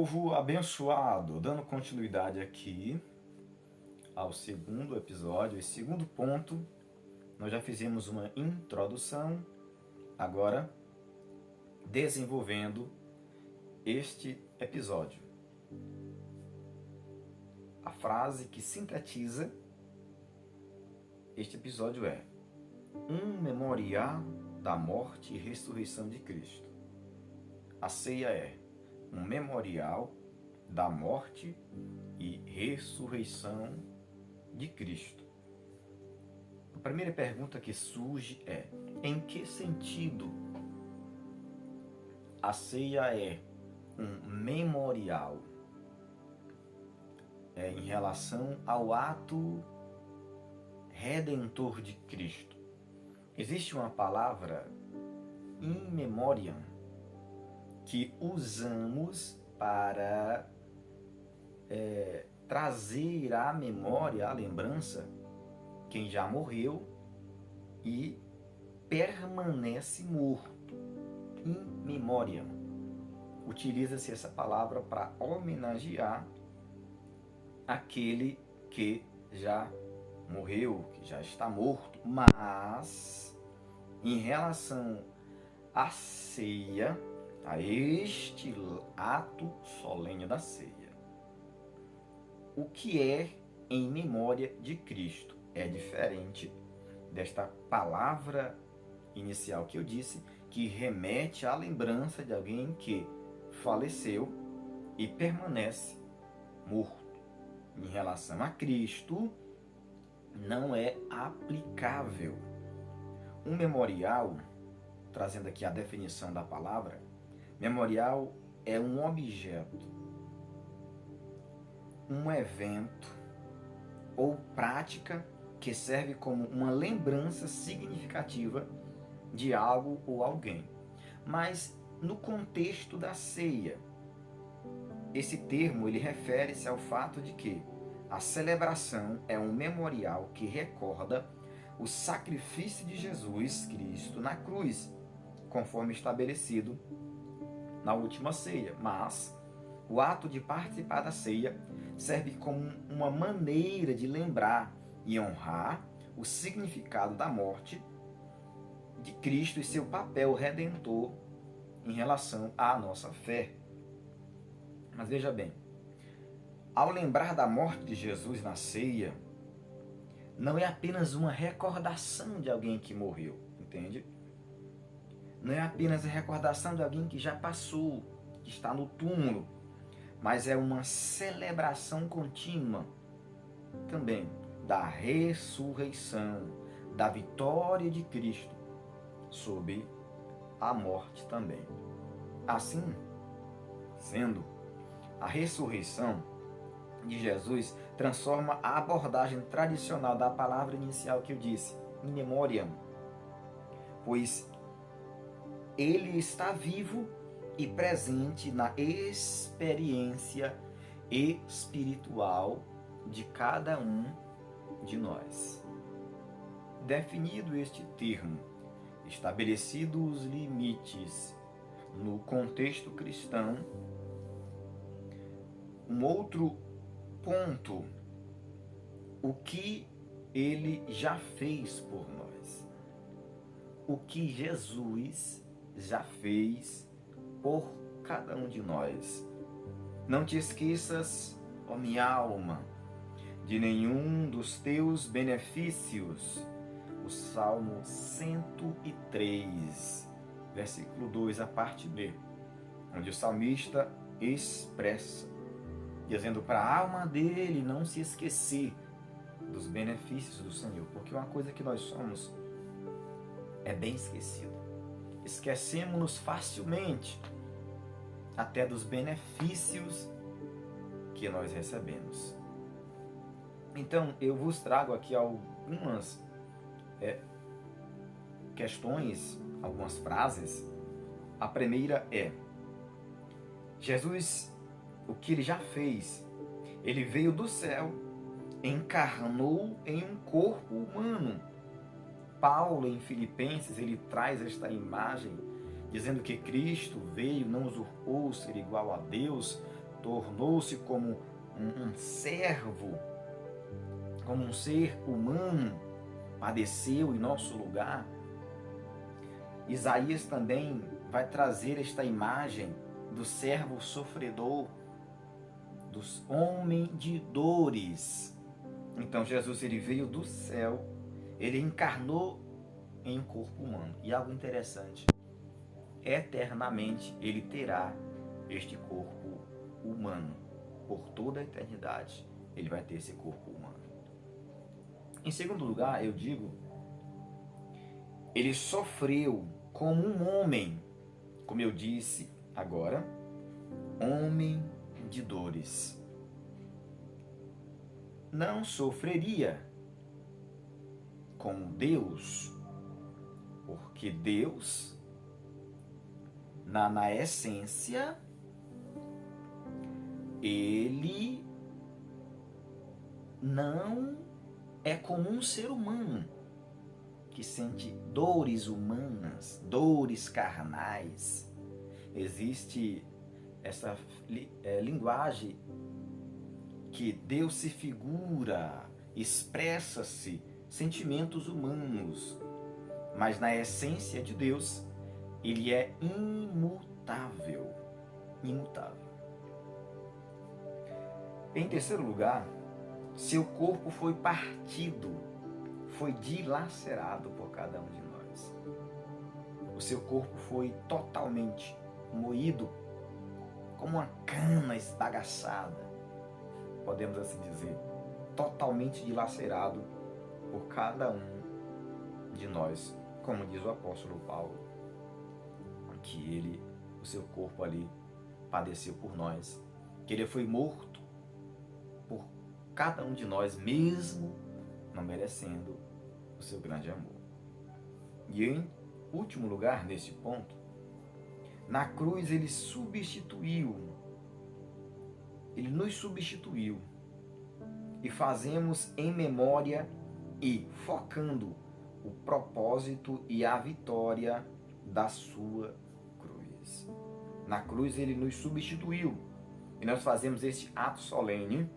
povo abençoado, dando continuidade aqui ao segundo episódio e segundo ponto. Nós já fizemos uma introdução, agora desenvolvendo este episódio. A frase que sintetiza este episódio é: um memorial da morte e ressurreição de Cristo. A ceia é um memorial da morte e ressurreição de Cristo. A primeira pergunta que surge é: em que sentido a ceia é um memorial? É em relação ao ato redentor de Cristo. Existe uma palavra in memoriam que usamos para trazer à memória, à lembrança, quem já morreu e permanece morto. In memoriam. Utiliza-se essa palavra para homenagear aquele que já morreu, que já está morto, mas em relação à ceia, a este ato solene da ceia, o que é em memória de Cristo é diferente desta palavra inicial que eu disse, que remete à lembrança de alguém que faleceu e permanece morto. Em relação a Cristo, não é aplicável. Um memorial, trazendo aqui a definição da palavra, memorial é um objeto, um evento ou prática que serve como uma lembrança significativa de algo ou alguém. Mas no contexto da ceia, esse termo ele refere-se ao fato de que a celebração é um memorial que recorda o sacrifício de Jesus Cristo na cruz, conforme estabelecido na última ceia. Mas o ato de participar da ceia serve como uma maneira de lembrar e honrar o significado da morte de Cristo e seu papel redentor em relação à nossa fé. Mas veja bem, ao lembrar da morte de Jesus na ceia, não é apenas uma recordação de alguém que morreu, entende? Não é apenas a recordação de alguém que já passou, que está no túmulo, mas é uma celebração contínua também da ressurreição, da vitória de Cristo sobre a morte também. Assim sendo, a ressurreição de Jesus transforma a abordagem tradicional da palavra inicial que eu disse, in memoriam, pois ele está vivo e presente na experiência espiritual de cada um de nós. Definido este termo, estabelecidos os limites no contexto cristão, um outro ponto, o que ele já fez por nós, o que Jesus já fez por cada um de nós. Não te esqueças, ó minha alma, de nenhum dos teus benefícios. O Salmo 103, versículo 2, a parte B, onde o salmista expressa, dizendo para a alma dele não se esquecer dos benefícios do Senhor, porque uma coisa que nós somos é bem esquecido. Esquecemos-nos facilmente até dos benefícios que nós recebemos. Então, eu vos trago aqui algumas questões, algumas frases. A primeira é: Jesus, o que ele já fez, ele veio do céu, encarnou em um corpo humano. Paulo, em Filipenses, ele traz esta imagem, dizendo que Cristo veio, não usurpou ser igual a Deus, tornou-se como um servo, como um ser humano, padeceu em nosso lugar. Isaías também vai trazer esta imagem do servo sofredor, dos homens de dores. Então Jesus, ele veio do céu, ele encarnou em um corpo humano. E algo interessante, eternamente ele terá este corpo humano. Por toda a eternidade ele vai ter esse corpo humano. Em segundo lugar, eu digo, ele sofreu como um homem, como eu disse agora, homem de dores. Não sofreria como Deus, porque Deus, na essência, ele não é como um ser humano que sente dores humanas, dores carnais. Existe essa linguagem que Deus se figura, expressa-se sentimentos humanos, mas na essência de Deus, ele é imutável. Imutável. Em terceiro lugar, seu corpo foi partido, foi dilacerado por cada um de nós. O seu corpo foi totalmente moído, como uma cana esbagaçada, podemos assim dizer, totalmente dilacerado por cada um de nós, como diz o apóstolo Paulo, que o seu corpo ali padeceu por nós, que ele foi morto por cada um de nós, mesmo não merecendo o seu grande amor. E em último lugar, neste ponto, na cruz ele nos substituiu, e fazemos em memória e focando o propósito e a vitória da sua cruz. Na cruz ele nos substituiu, e nós fazemos este ato solene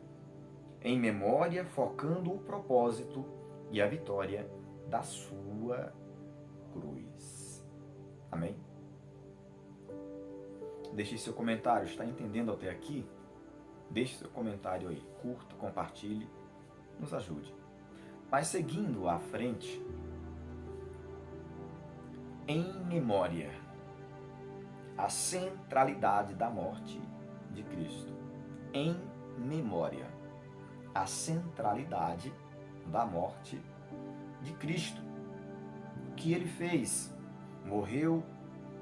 em memória, focando o propósito e a vitória da sua cruz. Amém? Deixe seu comentário. Está entendendo até aqui? Deixe seu comentário aí. Curta, compartilhe, nos ajude. Mas seguindo à frente, em memória, a centralidade da morte de Cristo. Em memória, a centralidade da morte de Cristo. O que ele fez? Morreu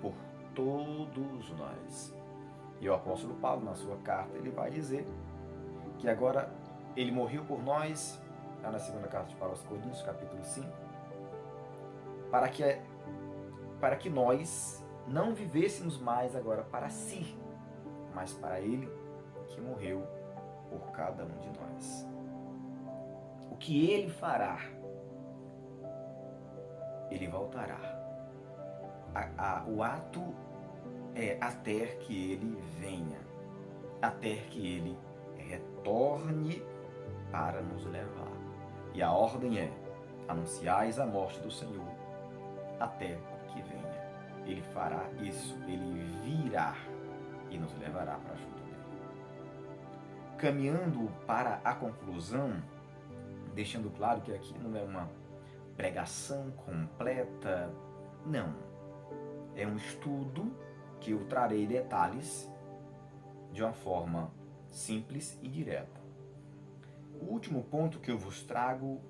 por todos nós. E o apóstolo Paulo, na sua carta, ele vai dizer que agora ele morreu por nós, lá na segunda carta de Paulo aos Coríntios, capítulo 5, para que nós não vivêssemos mais agora para si, mas para ele que morreu por cada um de nós. O que ele fará? Ele voltará. O ato é até que ele venha, até que ele retorne para nos levar. E a ordem é: anunciais a morte do Senhor até que venha. Ele fará isso, ele virá e nos levará para junto dele. Caminhando para a conclusão, deixando claro que aqui não é uma pregação completa, não. É um estudo que eu trarei detalhes de uma forma simples e direta. O último ponto que eu vos trago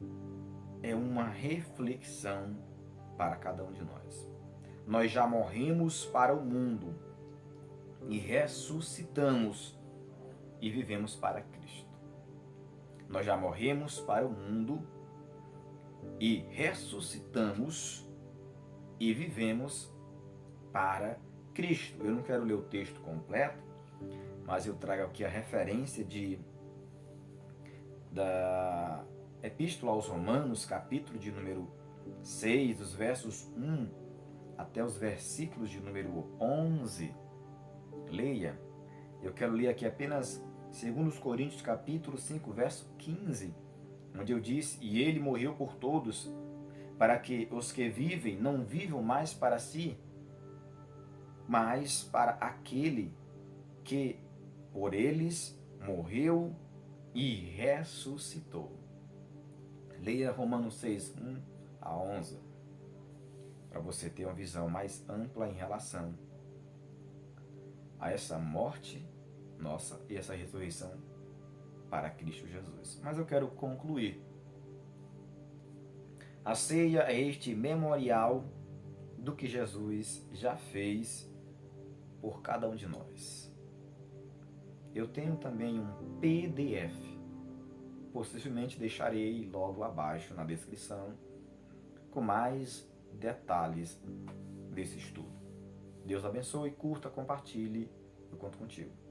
é uma reflexão para cada um de nós. Nós já morremos para o mundo e ressuscitamos e vivemos para Cristo. Nós já morremos para o mundo e ressuscitamos e vivemos para Cristo. Eu não quero ler o texto completo, mas eu trago aqui a referência da Epístola aos Romanos, capítulo de número 6, dos versos 1 até os versículos de número 11. Leia. Eu quero ler aqui apenas 2 Coríntios capítulo 5, verso 15, onde eu disse, e ele morreu por todos, para que os que vivem não vivam mais para si, mas para aquele que por eles morreu e ressuscitou. Leia Romanos 6, 1 a 11, para você ter uma visão mais ampla em relação a essa morte nossa e essa ressurreição para Cristo Jesus. Mas eu quero concluir. A ceia é este memorial do que Jesus já fez por cada um de nós. Eu tenho também um PDF, possivelmente deixarei logo abaixo na descrição, com mais detalhes desse estudo. Deus abençoe, curta, compartilhe, eu conto contigo.